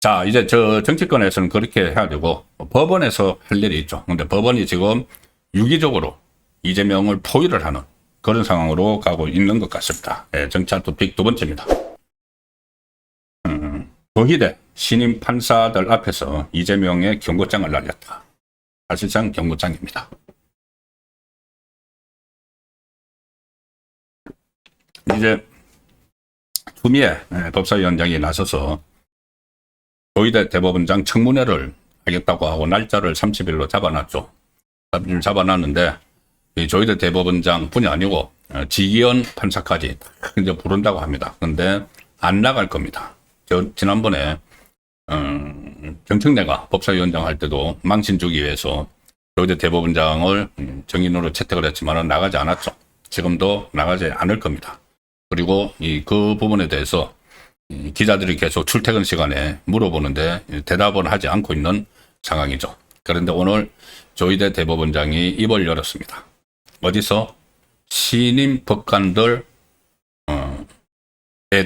자, 이제 저 정치권에서는 그렇게 해야 되고, 법원에서 할 일이 있죠. 근데 법원이 지금 유기적으로 이재명을 포위를 하는 그런 상황으로 가고 있는 것 같습니다. 예, 정치한 토픽 두 번째입니다. 거기대 신임 판사들 앞에서 이재명의 경고장을 날렸다. 사실상 경고장입니다. 이제 추미애 법사위원장이 나서서 조희대 대법원장 청문회를 하겠다고 하고 날짜를 30일로 잡아놨죠. 30일 잡아놨는데 이 조희대 대법원장 뿐이 아니고 지기현 판사까지 이제 부른다고 합니다. 근데 안 나갈 겁니다. 지난번에 정청래가 법사위원장 할 때도 망신 주기 위해서 조희대 대법원장을 정인으로 채택을 했지만 나가지 않았죠. 지금도 나가지 않을 겁니다. 그리고 그 부분에 대해서 기자들이 계속 출퇴근 시간에 물어보는데 대답은 하지 않고 있는 상황이죠. 그런데 오늘 조희대 대법원장이 입을 열었습니다. 어디서? 신임 법관들에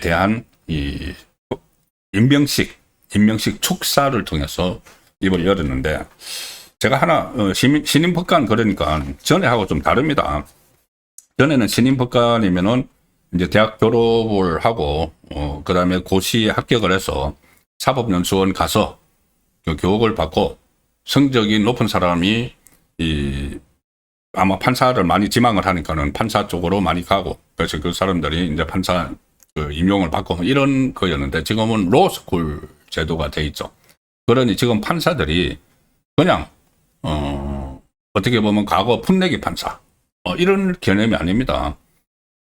대한 이 임명식 축사를 통해서 입을 열었는데, 제가 하나 신임 법관 그러니까 전에하고 좀 다릅니다. 전에는 신임 법관이면은 이제 대학 졸업을 하고 그 다음에 고시에 합격을 해서 사법연수원 가서 교육을 받고 성적이 높은 사람이 아마 판사를 많이 지망을 하니까는 판사 쪽으로 많이 가고, 그래서 그 사람들이 이제 판사 임용을 받고 이런 거였는데, 지금은 로스쿨 제도가 돼 있죠. 그러니 지금 판사들이 그냥 어떻게 보면 과거 풋내기 판사 이런 개념이 아닙니다.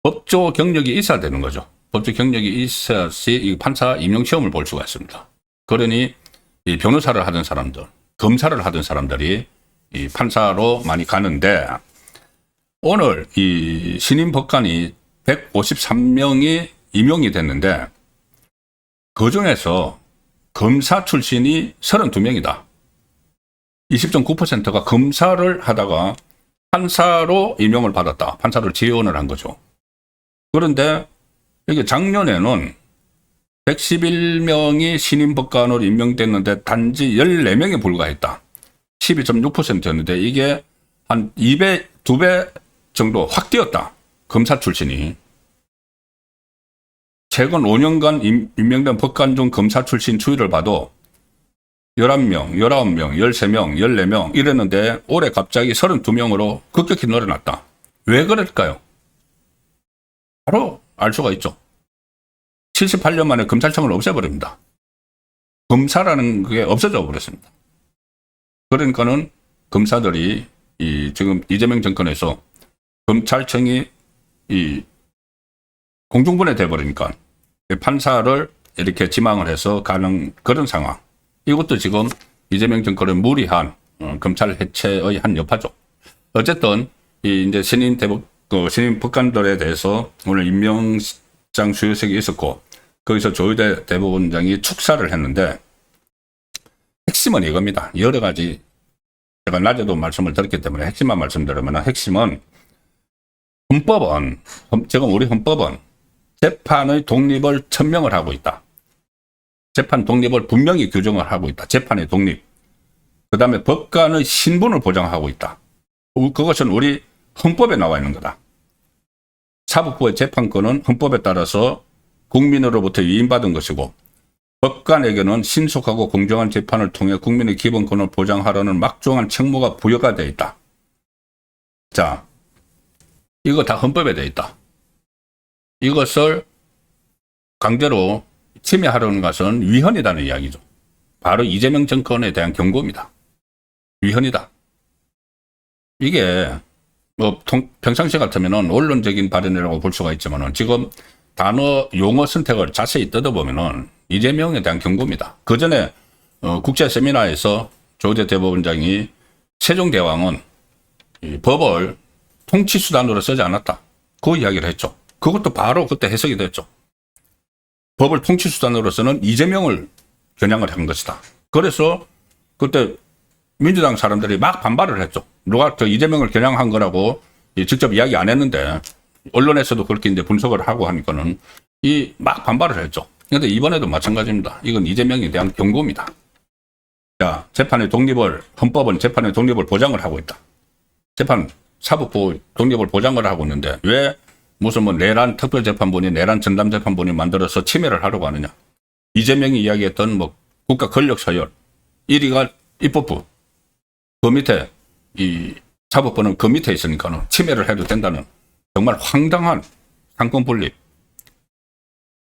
법조 경력이 있어야 되는 거죠. 법조 경력이 있어야지 이 판사 임용 시험을 볼 수가 있습니다. 그러니 이 변호사를 하던 사람들, 검사를 하던 사람들이 이 판사로 많이 가는데, 오늘 이 신임 법관이 153명이 임용이 됐는데 그 중에서 검사 출신이 32명이다. 20.9%가 검사를 하다가 판사로 임용을 받았다. 판사를 지원을 한 거죠. 그런데 이게 작년에는 111명이 신임 법관으로 임명됐는데 단지 14명에 불과했다. 12.6%였는데 이게 한 2배 정도 확 뛰었다. 검사 출신이. 최근 5년간 임명된 법관 중 검사 출신 추이를 봐도 11명, 19명, 13명, 14명 이랬는데 올해 갑자기 32명으로 급격히 늘어났다. 왜 그럴까요? 바로 알 수가 있죠. 78년 만에 검찰청을 없애버립니다. 검사라는 게 없어져 버렸습니다. 그러니까는 검사들이 지금 이재명 정권에서 검찰청이 공중분해 돼버리니까 판사를 이렇게 지망을 해서 가는 그런 상황. 이것도 지금 이재명 정권의 무리한 검찰 해체의 한 여파죠. 어쨌든 이제 신임 법관들에 대해서 오늘 임명장 수여식이 있었고, 거기서 조희대 대법원장이 축사를 했는데 핵심은 이겁니다. 여러 가지 제가 낮에도 말씀을 드렸기 때문에 핵심만 말씀드리면, 핵심은 지금 우리 헌법은 재판의 독립을 천명을 하고 있다. 재판 독립을 분명히 규정을 하고 있다. 재판의 독립. 그 다음에 법관의 신분을 보장하고 있다. 그것은 우리 헌법에 나와 있는 거다. 사법부의 재판권은 헌법에 따라서 국민으로부터 위임받은 것이고, 법관에게는 신속하고 공정한 재판을 통해 국민의 기본권을 보장하라는 막중한 책무가 부여가 되어 있다. 자, 이거 다 헌법에 되어 있다. 이것을 강제로 침해하려는 것은 위헌이라는 이야기죠. 바로 이재명 정권에 대한 경고입니다. 위헌이다. 이게 평상시 같으면은 원론적인 발언이라고 볼 수가 있지만은, 지금 단어 용어 선택을 자세히 뜯어보면은 이재명에 대한 경고입니다. 그 전에 국제 세미나에서 조희대 대법원장이 세종대왕은 법을 통치수단으로 쓰지 않았다. 그 이야기를 했죠. 그것도 바로 그때 해석이 됐죠. 법을 통치수단으로서는 이재명을 겨냥을 한 것이다. 그래서 그때 민주당 사람들이 막 반발을 했죠. 누가 이재명을 겨냥한 거라고 직접 이야기 안 했는데 언론에서도 그렇게 이제 분석을 하고 하니까는 막 반발을 했죠. 그런데 이번에도 마찬가지입니다. 이건 이재명에 대한 경고입니다. 자, 재판의 독립을, 헌법은 재판의 독립을 보장을 하고 있다. 재판, 사법부 독립을 보장을 하고 있는데 왜 무슨 뭐 내란 특별재판본이 내란 전담재판본이 만들어서 침해를 하려고 하느냐. 이재명이 이야기했던 뭐 국가 권력 서열 1위가 입법부, 그 밑에 이 사법부는 그 밑에 있으니까는 침해를 해도 된다는 정말 황당한 상권 분립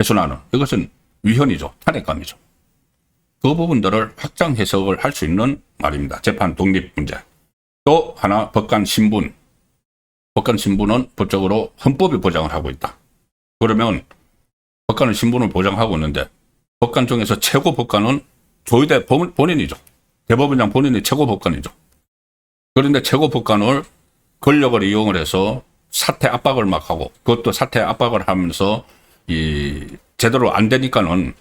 해소하는, 이것은 위헌이죠. 탄핵감이죠. 그 부분들을 확장 해석을 할 수 있는 말입니다. 재판 독립 문제. 또 하나, 법관 신분. 법관 신분은 법적으로 헌법이 보장을 하고 있다. 그러면 법관은 신분을 보장하고 있는데 법관 중에서 최고 법관은 조의대 본인이죠. 대법원장 본인이 최고 법관이죠. 그런데 최고 법관을 권력을 이용을 해서 사퇴 압박을 막 하고, 그것도 사퇴 압박을 하면서 제대로 안 되니까는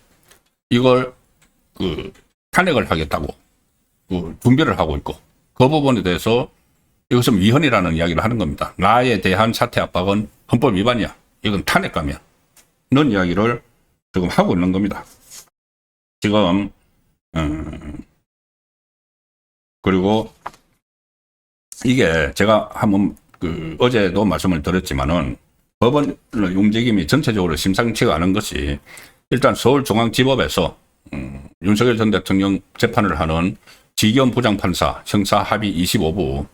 이걸 탄핵을 하겠다고 준비를 하고 있고, 그 부분에 대해서 이것은 위헌이라는 이야기를 하는 겁니다. 나에 대한 사퇴 압박은 헌법 위반이야. 이건 탄핵감이야. 이런 이야기를 지금 하고 있는 겁니다. 지금 그리고 이게 제가 한번 어제도 말씀을 드렸지만은 법원의 움직임이 전체적으로 심상치가 않은 것이, 일단 서울중앙지법에서 윤석열 전 대통령 재판을 하는 지기현 부장판사 형사 합의 25부,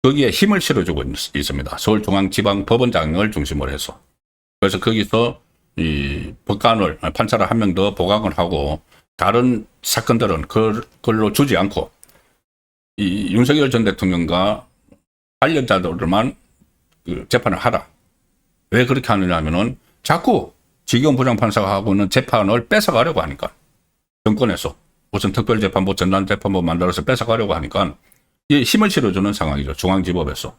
거기에 힘을 실어주고 있습니다. 서울중앙지방법원장을 중심으로 해서. 그래서 거기서 이 법관을, 판사를 한 명 더 보강을 하고 다른 사건들은 그걸로 주지 않고 이 윤석열 전 대통령과 관련자들만 재판을 하라. 왜 그렇게 하느냐면은 자꾸 지기현 부장판사가 하고 있는 재판을 뺏어가려고 하니까, 정권에서 무슨 특별재판부, 전담재판부 만들어서 뺏어가려고 하니까 이 힘을 실어주는 상황이죠. 중앙지법에서.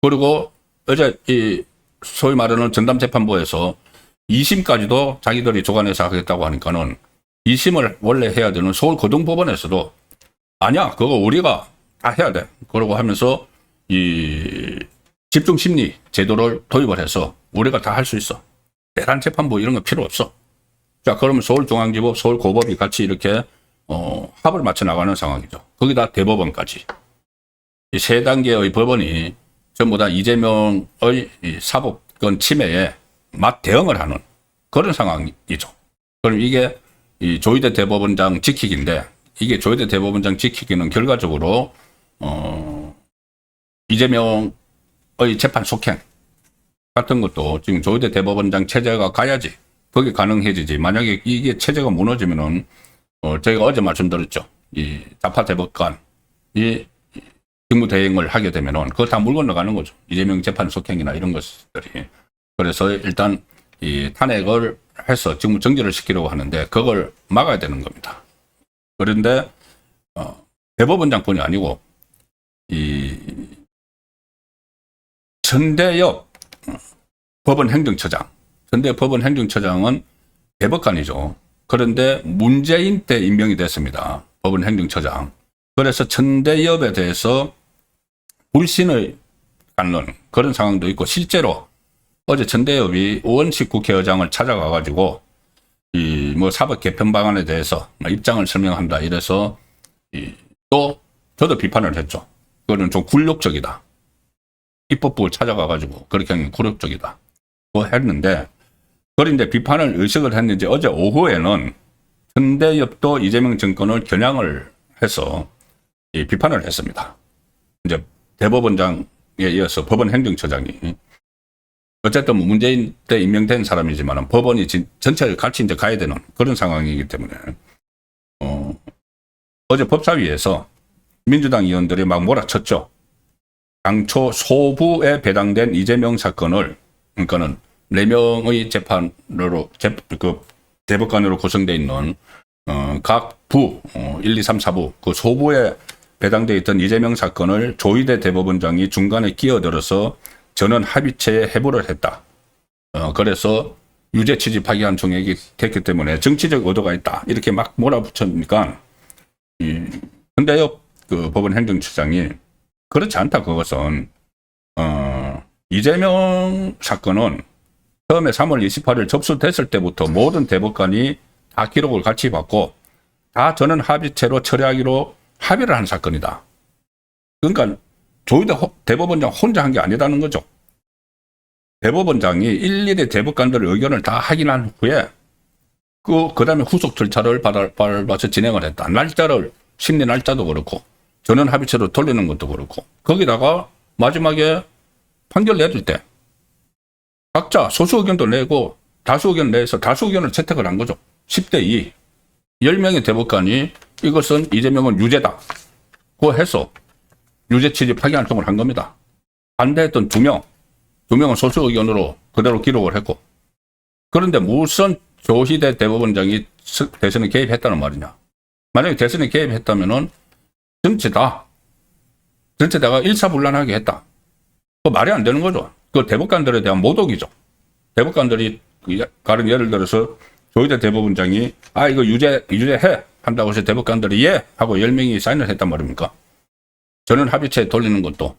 그리고 어제 이 소위 말하는 전담재판부에서 2심까지도 자기들이 주관해서 하겠다고 하니까는 2심을 원래 해야 되는 서울고등법원에서도 아니야, 그거 우리가 다 해야 돼. 그러고 하면서 이 집중심리 제도를 도입을 해서 우리가 다 할 수 있어. 내란 재판부 이런 거 필요 없어. 자, 그러면 서울중앙지법, 서울고법이 같이 이렇게 합을 맞춰 나가는 상황이죠. 거기다 대법원까지. 이 세 단계의 법원이 전부 다 이재명의 사법권 침해에 맞대응을 하는 그런 상황이죠. 그럼 이게 이 조희대 대법원장 지키기인데, 이게 조희대 대법원장 지키기는 결과적으로 이재명의 재판 속행 같은 것도 지금 조희대 대법원장 체제가 가야지 그게 가능해지지. 만약에 이게 체제가 무너지면은 저희가 어제 말씀드렸죠. 이 좌파 대법관이 직무대행을 하게 되면은 그거 다 물 건너가는 거죠. 이재명 재판 속행이나 이런 것들이. 그래서 일단 이 탄핵을 해서 직무 정지를 시키려고 하는데 그걸 막아야 되는 겁니다. 그런데 대법원장뿐이 아니고 이 천대엽 법원 행정처장, 천대엽 법원 행정처장은 대법관이죠. 그런데 문재인 때 임명이 됐습니다. 법원 행정처장. 그래서 천대엽에 대해서 불신을 갖는 그런 상황도 있고, 실제로 어제 천대엽이 우원식 국회의장을 찾아가가지고 이 뭐 사법 개편 방안에 대해서 입장을 설명한다 이래서 또 저도 비판을 했죠. 그거는 좀 굴욕적이다. 입법부를 찾아가가지고 그렇게 하는 게 굴욕적이다. 뭐 했는데, 그런데 비판을 의식을 했는지 어제 오후에는 천대엽도 이재명 정권을 겨냥을 해서 이 비판을 했습니다. 이제 대법원장에 이어서 법원 행정처장이 어쨌든 문재인 때 임명된 사람이지만 법원이 전체를 같이 이제 가야 되는 그런 상황이기 때문에 어제 법사위에서 민주당 의원들이 막 몰아쳤죠. 당초 소부에 배당된 이재명 사건을, 그러니까는 4명의 재판으로 대법관으로 구성되어 있는 각 부 1, 2, 3, 4부 그 소부에 배당되어 있던 이재명 사건을 조희대 대법원장이 중간에 끼어들어서 전원 합의체에 해부를 했다. 그래서 유죄 취집하기 한 총액이 됐기 때문에 정치적 의도가 있다. 이렇게 막 몰아붙였으니까 천대엽 그 법원 행정처장이 그렇지 않다. 그것은 이재명 사건은 처음에 3월 28일 접수됐을 때부터 모든 대법관이 다 기록을 같이 받고 다 전원 합의체로 처리하기로 합의를 한 사건이다. 그러니까 조희대 대법원장 혼자 한 게 아니라는 거죠. 대법원장이 일일이 대법관들의 의견을 다 확인한 후에 그 다음에 후속 절차를 밟아서 진행을 했다. 날짜를, 심리 날짜도 그렇고, 전원 합의체로 돌리는 것도 그렇고, 거기다가 마지막에 판결 내릴 때, 각자 소수 의견도 내고, 다수 의견 내서 다수 의견을 채택을 한 거죠. 10대 2. 10명의 대법관이 이것은 이재명은 유죄다. 고 해서 유죄 취지 파기 활동을 한 겁니다. 반대했던 2명은 소수 의견으로 그대로 기록을 했고, 그런데 무슨 조희대 대법원장이 대선에 개입했다는 말이냐. 만약에 대선에 개입했다면은 전체다가 일사불란하게 했다. 그 말이 안 되는 거죠. 그 대법관들에 대한 모독이죠. 대법관들이 가령 예를 들어서 조희대 대법원장이 이거 유죄해 한다고 해서 대법관들이 예 하고 10명이 사인을 했단 말입니까? 전원 합의체 돌리는 것도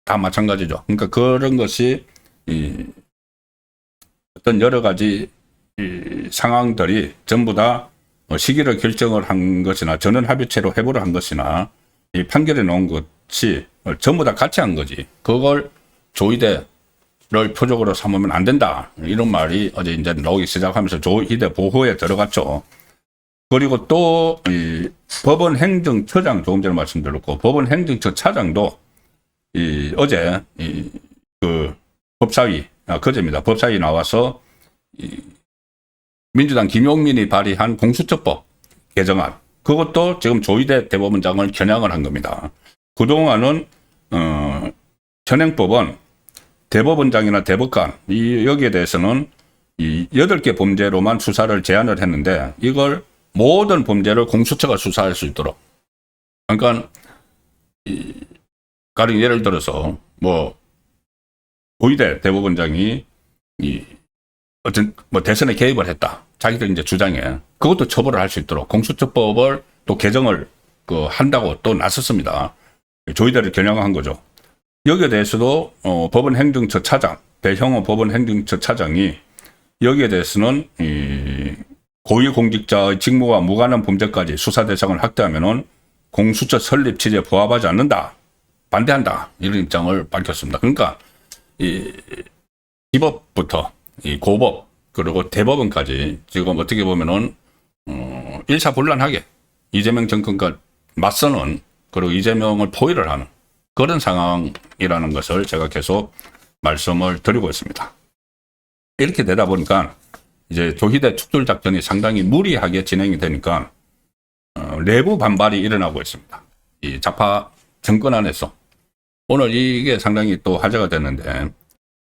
다 마찬가지죠. 그러니까 그런 것이 어떤 여러 가지 상황들이 전부 다 시기를 결정을 한 것이나 전원 합의체로 회부를 한 것이나 이 판결에 놓은 것이 전부 다 같이 한 거지. 그걸 조희대를 표적으로 삼으면 안 된다. 이런 말이 어제 이제 나오기 시작하면서 조희대 보호에 들어갔죠. 그리고 또 법원 행정처장 조금 전에 말씀드렸고 법원 행정처 차장도 어제 그 법사위 그제입니다. 법사위 나와서 민주당 김용민이 발의한 공수처법 개정안 그것도 지금 조희대 대법원장을 겨냥을 한 겁니다. 그동안은 현행법은 대법원장이나 대법관 여기에 대해서는 이 8개 범죄로만 수사를 제한을 했는데 이걸 모든 범죄를 공수처가 수사할 수 있도록 그러니까 가령 예를 들어서 조희대 대법원장이 어떤 대선에 개입을 했다. 자기들 이제 주장에 그것도 처벌을 할 수 있도록 공수처법을 또 개정을 한다고 또 나섰습니다. 조희대를 겨냥한 거죠. 여기에 대해서도 법원 행정처 차장 배형호 법원 행정처 차장이 여기에 대해서는 고위공직자의 직무와 무관한 범죄까지 수사 대상을 확대하면은 공수처 설립 취지에 부합하지 않는다. 반대한다. 이런 입장을 밝혔습니다. 그러니까 지법부터 고법 그리고 대법원까지 지금 어떻게 보면은 일사불란하게 이재명 정권과 맞서는 그리고 이재명을 포위를 하는 그런 상황이라는 것을 제가 계속 말씀을 드리고 있습니다. 이렇게 되다 보니까 이제 조희대 축출 작전이 상당히 무리하게 진행이 되니까 내부 반발이 일어나고 있습니다. 이 좌파 정권 안에서 오늘 이게 상당히 또 화제가 됐는데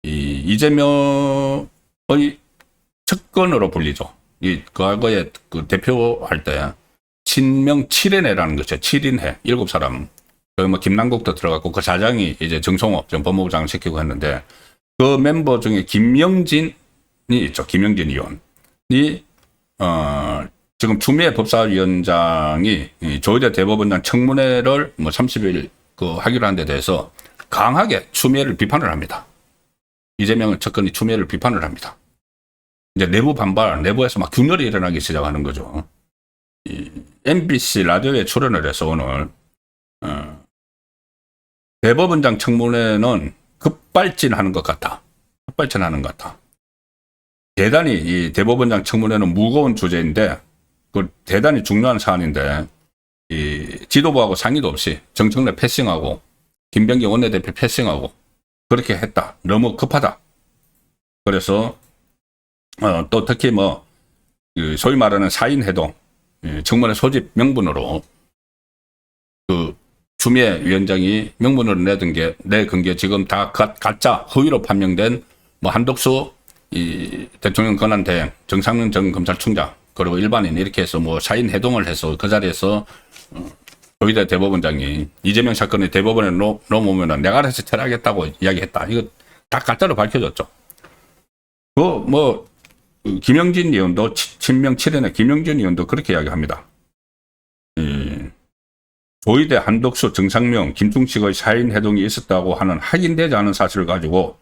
이재명의 측근으로 불리죠. 과거에 대표할 때 친명 7인회라는 것이죠. 7인회 7사람. 김남국도 들어갔고 그 사장이 이제 정성호 전 법무부장을 시키고 했는데 그 멤버 중에 김영진이 있죠. 김영진 의원이 지금 추미애 법사위원장이 조희대 대법원장 청문회를 30일 하기로 한 데 대해서 강하게 추미애를 비판을 합니다. 이재명 측근이 추미애를 비판을 합니다. 이제 내부 반발, 내부에서 막 균열이 일어나기 시작하는 거죠. MBC 라디오에 출연을 해서 오늘 대법원장 청문회는 급발진하는 것 같다. 급발진하는 것 같다. 대단히 이 대법원장 청문회는 무거운 주제인데 대단히 중요한 사안인데 이 지도부하고 상의도 없이 정청래 패싱하고 김병기 원내대표 패싱하고 그렇게 했다. 너무 급하다. 그래서 또 특히 소위 말하는 사인회동 청문회 소집 명분으로 추미애 위원장이 명분으로 내건 게 지금 다 가짜 허위로 판명된 한덕수 대통령 권한대행 정상근 전 검찰총장 그리고 일반인 이렇게 해서 사인회동을 해서 그 자리에서 조희대 대법원장이 이재명 사건을 대법원에 넘어오면 내가 알아서 처리하겠다고 이야기했다. 이거 다 가짜로 밝혀졌죠. 김영진 의원도 친명 7인의 김영진 의원도 그렇게 이야기합니다. 조희대 한덕수 정상명 김충식의 사인회동이 있었다고 하는 확인되지 않은 사실을 가지고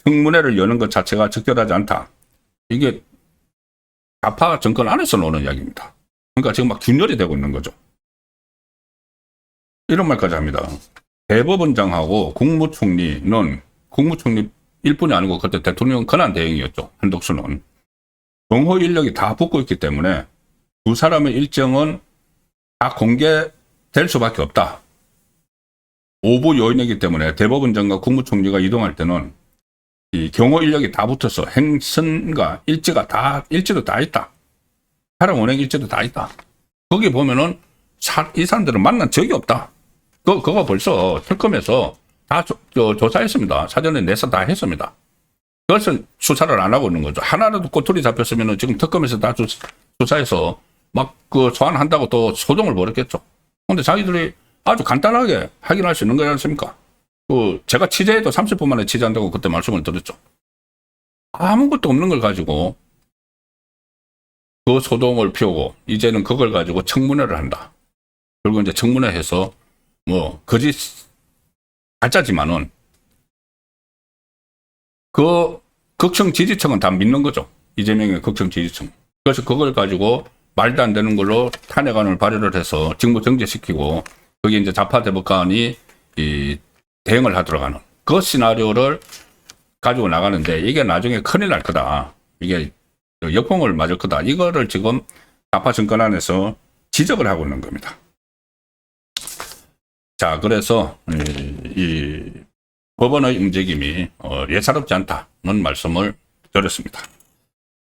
청문회를 여는 것 자체가 적절하지 않다. 이게 좌파 정권 안에서 나오는 이야기입니다. 그러니까 지금 막 균열이 되고 있는 거죠. 이런 말까지 합니다. 대법원장하고 국무총리는 국무총리일 뿐이 아니고 그때 대통령 권한 대행이었죠. 한덕수는. 정호 인력이 다 붙고 있기 때문에 두 사람의 일정은 다 공개될 수밖에 없다. 오부 요인이기 때문에 대법원장과 국무총리가 이동할 때는 이 경호 인력이 다 붙어서 행선과 일지도 다 있다. 차량 운행 일지도 다 있다. 거기 보면은 이 사람들은 만난 적이 없다. 그거 벌써 특검에서 다 조사했습니다. 사전에 내서 다 했습니다. 그것을 수사를 안 하고 있는 거죠. 하나라도 꼬투리 잡혔으면 지금 특검에서 다 조사해서 막 소환한다고 또 소동을 벌였겠죠. 근데 자기들이 아주 간단하게 확인할 수 있는 거지 않습니까? 제가 취재해도 30분 만에 취재한다고 그때 말씀을 드렸죠. 아무것도 없는 걸 가지고 그 소동을 피우고 이제는 그걸 가지고 청문회를 한다. 그리고 이제 청문회해서 거짓 가짜지만은 그 극성 지지층은 다 믿는 거죠. 이재명의 극성 지지층. 그래서 그걸 가지고 말도 안 되는 걸로 탄핵안을 발의를 해서 직무 정지시키고 거기 이제 좌파 대법관이 대응을 하도록 하는 그 시나리오를 가지고 나가는데 이게 나중에 큰일 날 거다. 이게 역풍을 맞을 거다. 이거를 지금 좌파 정권 안에서 지적을 하고 있는 겁니다. 자, 그래서 이 법원의 움직임이 예사롭지 않다는 말씀을 드렸습니다.